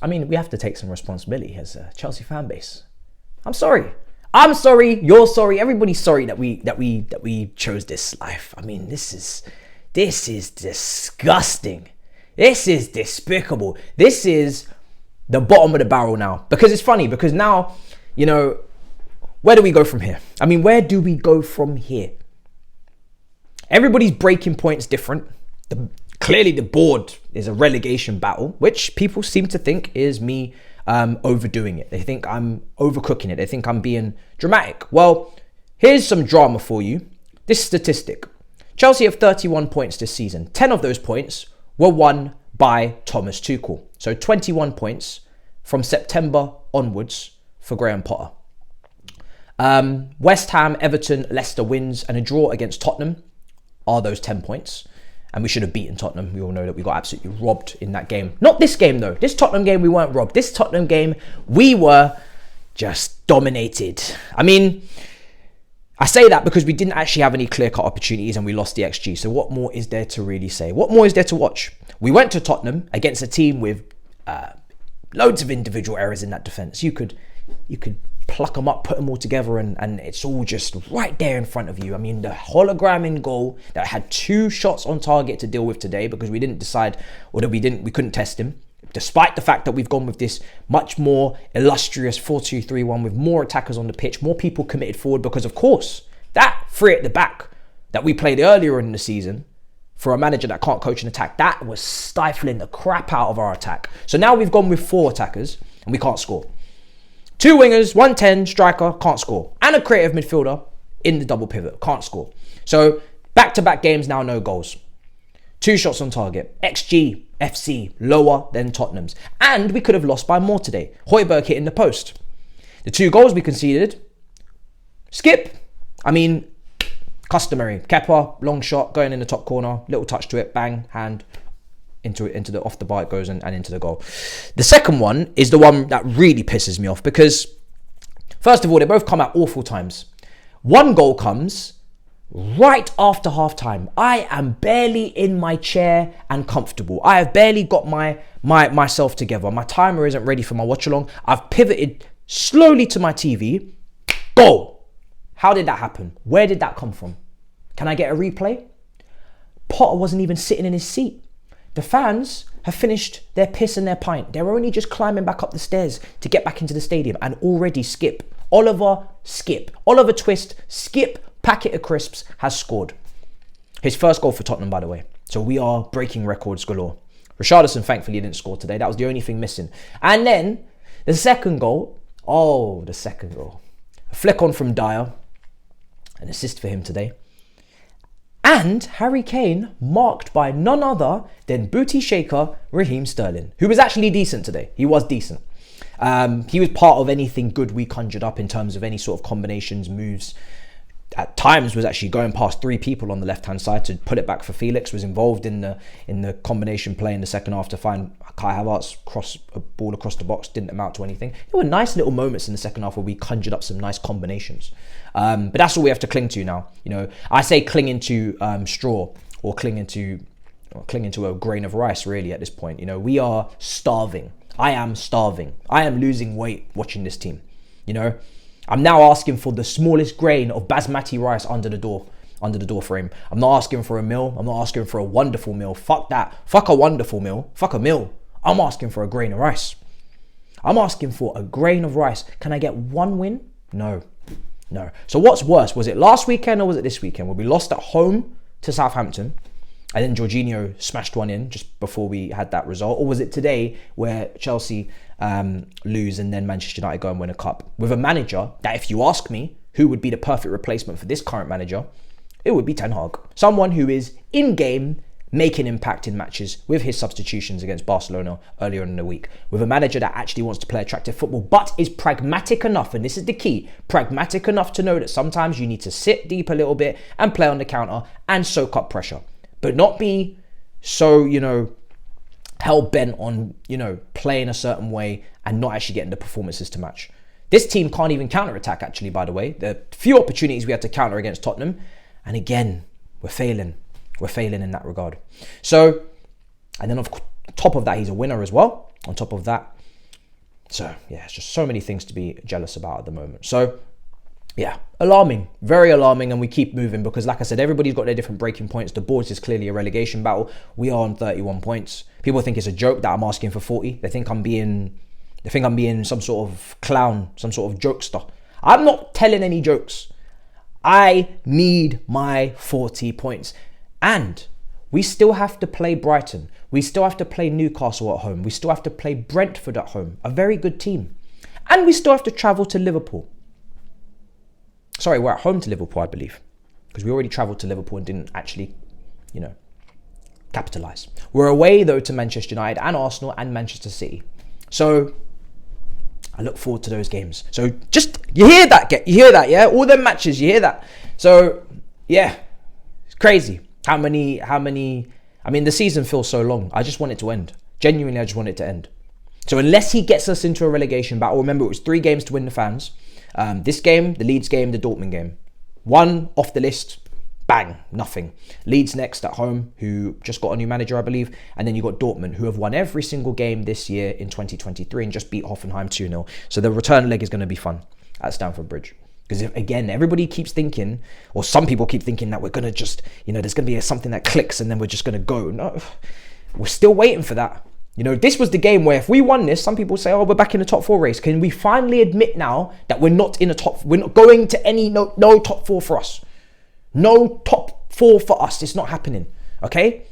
I mean, we have to take some responsibility as a Chelsea fan base. I'm sorry. You're sorry. Everybody's sorry that we chose this life. I mean, this is disgusting. This is despicable. This is the bottom of the barrel now. Because it's funny, because now, you know, where do we go from here? I mean, where do we go from here? Everybody's breaking points different. Clearly the board is a relegation battle, which people seem to think is me overdoing it. They think I'm overcooking it. They think I'm being dramatic. Well, here's some drama for you. This statistic. Chelsea have 31 points this season. 10 of those points were won by Thomas Tuchel. So 21 points from September onwards for Graham Potter. West Ham, Everton, Leicester wins, and a draw against Tottenham are those 10 points. And we should have beaten Tottenham. We all know that we got absolutely robbed in that game. Not this game, though. This Tottenham game, we weren't robbed. This Tottenham game, we were just dominated. I mean, I say that because we didn't actually have any clear-cut opportunities and we lost the XG. So what more is there to really say? What more is there to watch? We went to Tottenham against a team with loads of individual errors in that defence. You could pluck them up, put them all together, and it's all just right there in front of you. I mean, the hologram in goal that had 2 shots on target to deal with today because we didn't decide, or that we couldn't test him, despite the fact that we've gone with this much more illustrious 4-2-3-1 with more attackers on the pitch, more people committed forward, because of course that 3 at the back that we played earlier in the season, for a manager that can't coach an attack, that was stifling the crap out of our attack. So now we've gone with 4 attackers and we can't score. 2 wingers, 110 striker, can't score. And a creative midfielder in the double pivot, can't score. So back-to-back games now, no goals. 2 shots on target. XG, FC, lower than Tottenham's. And we could have lost by more today. Højbjerg hitting the post. The 2 goals we conceded. Skip. I mean, customary. Kepa, long shot, going in the top corner. Little touch to it, bang, hand. Into the off the bar it goes and into the goal. The second one is the one that really pisses me off because, first of all, they both come at awful times. One goal comes right after half time. I am barely in my chair and comfortable. I have barely got myself together. My timer isn't ready for my watch along. I've pivoted slowly to my TV. Goal. How did that happen? Where did that come from? Can I get a replay? Potter wasn't even sitting in his seat. The fans have finished their piss and their pint. They're only just climbing back up the stairs to get back into the stadium, and already Oliver Twist, packet of crisps, has scored. His first goal for Tottenham, by the way. So we are breaking records galore. Richarlison thankfully didn't score today. That was the only thing missing. And then the second goal. A flick on from Dyer. An assist for him today. And Harry Kane marked by none other than booty shaker Raheem Sterling, who was actually decent today. He was decent. He was part of anything good we conjured up in terms of any sort of combinations, moves. At times was actually going past 3 people on the left-hand side to put it back for Felix, was involved in the combination play in the second half to find Kai Havertz cross a ball across the box, didn't amount to anything. There were nice little moments in the second half where we conjured up some nice combinations. But that's all we have to cling to now. You know, I say clinging to straw or clinging to a grain of rice really at this point. You know, we are starving. I am starving. I am losing weight watching this team. You know, I'm now asking for the smallest grain of basmati rice under the door frame. I'm not asking for a meal. I'm not asking for a wonderful meal. Fuck that. Fuck a wonderful meal. Fuck a meal. I'm asking for a grain of rice. I'm asking for a grain of rice. Can I get 1 win? No. So what's worse? Was it last weekend or was it this weekend where we lost at home to Southampton and then Jorginho smashed one in just before we had that result? Or was it today where Chelsea lose and then Manchester United go and win a cup? With a manager that, if you ask me, who would be the perfect replacement for this current manager, it would be Ten Hag. Someone who is in-game, making impact in matches with his substitutions against Barcelona earlier in the week. With a manager that actually wants to play attractive football, but is pragmatic enough, and this is the key, pragmatic enough to know that sometimes you need to sit deep a little bit and play on the counter and soak up pressure. But not be so, hell-bent on, playing a certain way and not actually getting the performances to match. This team can't even counter-attack, actually, by the way. The few opportunities we had to counter against Tottenham, and again, we're failing. We're failing in that regard. So, and then on top of that, he's a winner as well. On top of that, So yeah, it's just so many things to be jealous about at the moment. So yeah, alarming, very alarming, and we keep moving because, like I said, everybody's got their different breaking points. The boards is clearly a relegation battle. We are on 31 points. People think it's a joke that I'm asking for 40. They think I'm being some sort of clown, some sort of jokester. I'm not telling any jokes. I need my 40 points. And we still have to play Brighton. We still have to play Newcastle at home. We still have to play Brentford at home, a very good team. And we still have to travel to Liverpool. Sorry, we're at home to Liverpool, I believe, because we already travelled to Liverpool and didn't actually, capitalise. We're away, though, to Manchester United and Arsenal and Manchester City. So I look forward to those games. So just, you hear that, yeah? All them matches, you hear that. So, yeah, it's crazy. How many, I mean, the season feels so long. I just want it to end. Genuinely, I just want it to end. So unless he gets us into a relegation battle, remember it was 3 games to win the fans. This game, the Leeds game, the Dortmund game. 1 off the list, bang, nothing. Leeds next at home, who just got a new manager, I believe. And then you got Dortmund, who have won every single game this year in 2023 and just beat Hoffenheim 2-0. So the return leg is going to be fun at Stamford Bridge. Because again, everybody keeps thinking, or some people keep thinking that we're going to just, there's going to be something that clicks and then we're just going to go. No, we're still waiting for that. This was the game where if we won this, some people say, oh, we're back in the top 4 race. Can we finally admit now that we're not going to any, no top 4 for us. No top 4 for us. It's not happening. Okay?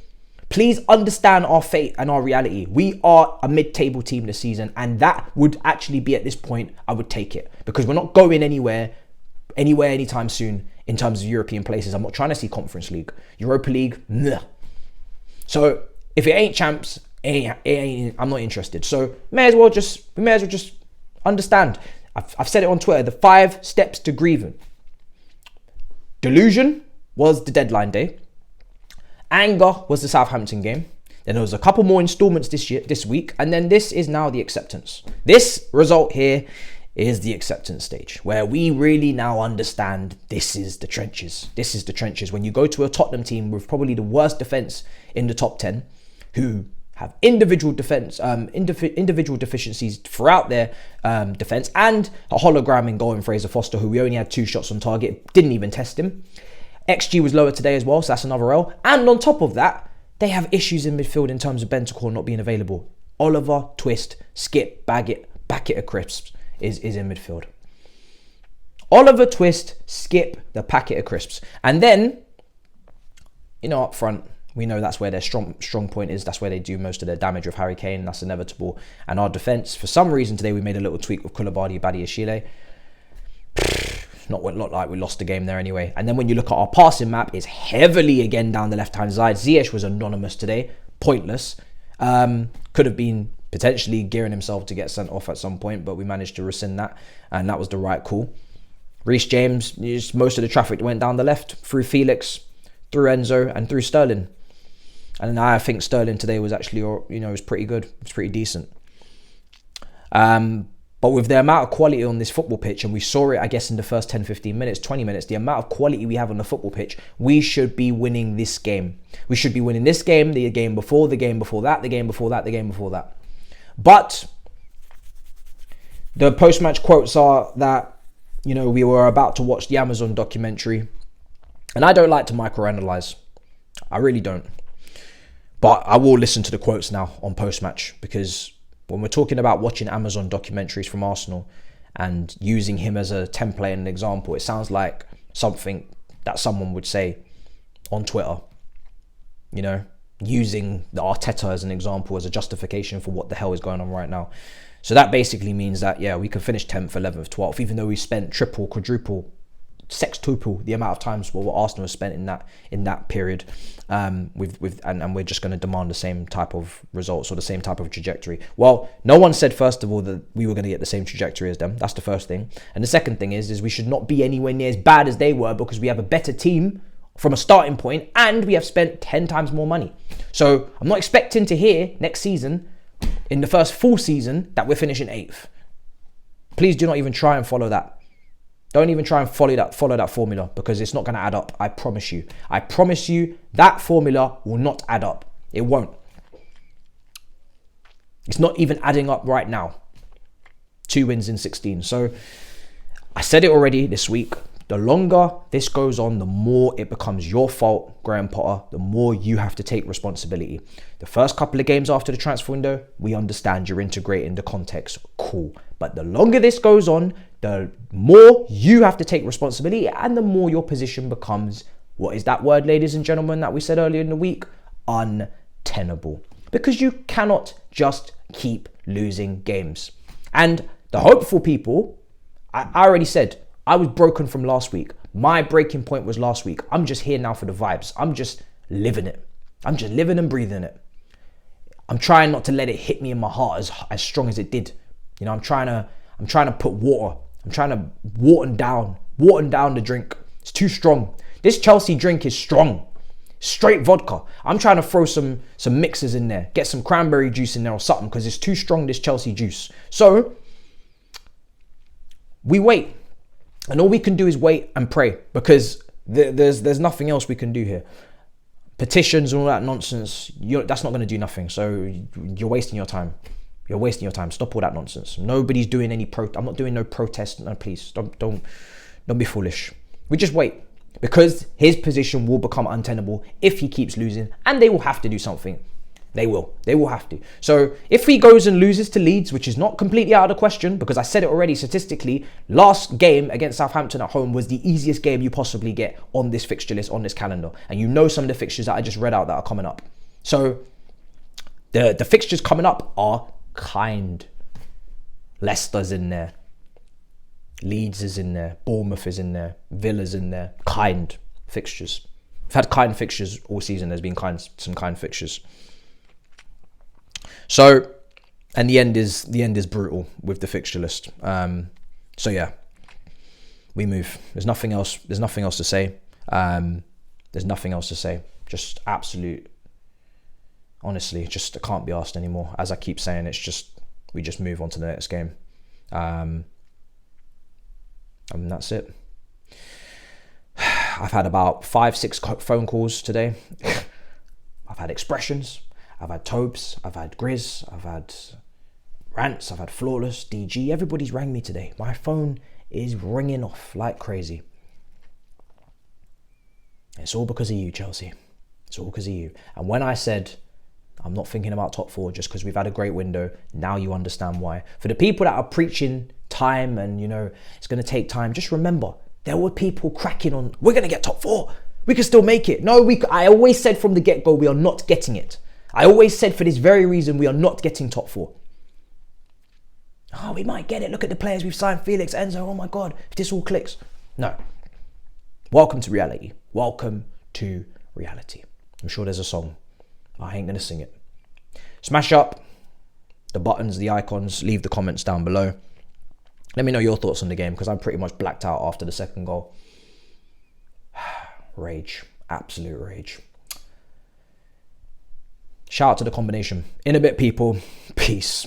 Please understand our fate and our reality. We are a mid-table team this season, and that would actually be, at this point, I would take it. Because we're not going anywhere anytime soon in terms of European places. I'm not trying to see Conference League. Europa League, nah. So if it ain't champs, I'm not interested. So we may as well just understand. I've said it on Twitter, the 5 steps to grieving. Delusion was the deadline day. Anger was the Southampton game. Then there was a couple more installments this week, and then this is now the acceptance. This result here is the acceptance stage, where we really now understand this is the trenches. This is the trenches. When you go to a Tottenham team with probably the worst defence in the top 10, who have individual deficiencies throughout their defence, and a hologram in goal in Fraser Foster, who we only had 2 shots on target, didn't even test him. XG was lower today as well, so that's another L. And on top of that, they have issues in midfield in terms of Bentancur not being available. Oliver, Twist, Skip, Baggett, Packet of Crisps is in midfield. Oliver, Twist, Skip, the Packet of Crisps. And then, up front, we know that's where their strong point is. That's where they do most of their damage with Harry Kane. That's inevitable. And our defence, for some reason today, we made a little tweak with Koulibaly, Badiashile. Not like we lost the game there anyway. And then when you look at our passing map, it's heavily again down the left-hand side. Ziyech was anonymous today. Pointless. Could have been potentially gearing himself to get sent off at some point, but we managed to rescind that. And that was the right call. Reece James, most of the traffic went down the left, through Felix, through Enzo, and through Sterling. And I think Sterling today was actually, was pretty good. It was pretty decent. But with the amount of quality on this football pitch, and we saw it, I guess, in the first 10, 15 minutes, 20 minutes, the amount of quality we have on the football pitch, we should be winning this game. We should be winning this game, the game before, the game before that, the game before that, the game before that. But the post-match quotes are that, we were about to watch the Amazon documentary. And I don't like to microanalyze. I really don't. But I will listen to the quotes now on post-match, because when we're talking about watching Amazon documentaries from Arsenal and using him as a template and an example, it sounds like something that someone would say on Twitter, using the Arteta as an example, as a justification for what the hell is going on right now. So that basically means that, we could finish 10th, 11th, 12th, even though we spent triple, quadruple, sextuple the amount of times what Arsenal has spent in that period, and we're just going to demand the same type of results or the same type of trajectory. Well, no one said, first of all, that we were going to get the same trajectory as them. That's the first thing. And the second thing is we should not be anywhere near as bad as they were, because we have a better team from a starting point and we have spent 10 times more money. So I'm not expecting to hear next season, in the first full season, that we're finishing 8th. Please do not even try and follow that. Don't even try and follow that formula, because it's not going to add up. I promise you. I promise you that formula will not add up. It won't. It's not even adding up right now. 2 wins in 16. So I said it already this week. The longer this goes on, the more it becomes your fault, Graham Potter, the more you have to take responsibility. The first couple of games after the transfer window, we understand you're integrating the context, cool. But the longer this goes on, the more you have to take responsibility and the more your position becomes, what is that word, ladies and gentlemen, that we said earlier in the week? Untenable. Because you cannot just keep losing games. And the hopeful people, I already said, I was broken from last week. My breaking point was last week. I'm just here now for the vibes. I'm just living it. I'm just living and breathing it. I'm trying not to let it hit me in my heart as strong as it did. You know, I'm trying to put water. I'm trying to water down the drink. It's too strong. This Chelsea drink is strong. Straight vodka. I'm trying to throw some mixers in there. Get some cranberry juice in there or something because it's too strong, this Chelsea juice. So, we wait. And all we can do is wait and pray because there's nothing else we can do here. Petitions and all that nonsense, that's not going to do nothing. So you're wasting your time. You're wasting your time. Stop all that nonsense. Nobody's doing any I'm not doing no protest. No, please don't be foolish. We just wait because his position will become untenable if he keeps losing, and they will have to do something. They will have to. So if he goes and loses to Leeds, which is not completely out of the question, because I said it already statistically, last game against Southampton at home was the easiest game you possibly get on this fixture list, on this calendar. And you know some of the fixtures that I just read out that are coming up. So the fixtures coming up are kind. Leicester's in there. Leeds is in there. Bournemouth is in there. Villa's in there. Kind fixtures. We've had kind fixtures all season. There's been some kind fixtures. So, and the end is brutal with the fixture list. So yeah, we move. There's nothing else to say. There's nothing else to say. Just absolute. Honestly, just I can't be asked anymore. As I keep saying, we just move on to the next game. And that's it. I've had about 5-6 phone calls today. I've had expressions. I've had Thabz, I've had Grizz, I've had Rants, I've had Flawless, DG. Everybody's rang me today. My phone is ringing off like crazy. It's all because of you, Chelsea. It's all because of you. And when I said I'm not thinking about top 4 just because we've had a great window, now you understand why. For the people that are preaching time and, you know, it's going to take time, just remember, there were people cracking on, we're going to get top 4. We can still make it. No, I always said from the get-go, we are not getting it. I always said for this very reason, we are not getting top 4. Oh, we might get it. Look at the players we've signed. Felix, Enzo. Oh my God, if this all clicks. No. Welcome to reality. Welcome to reality. I'm sure there's a song. I ain't going to sing it. Smash up the buttons, the icons. Leave the comments down below. Let me know your thoughts on the game because I'm pretty much blacked out after the second goal. Rage. Absolute rage. Shout out to the combination. In a bit, people. Peace.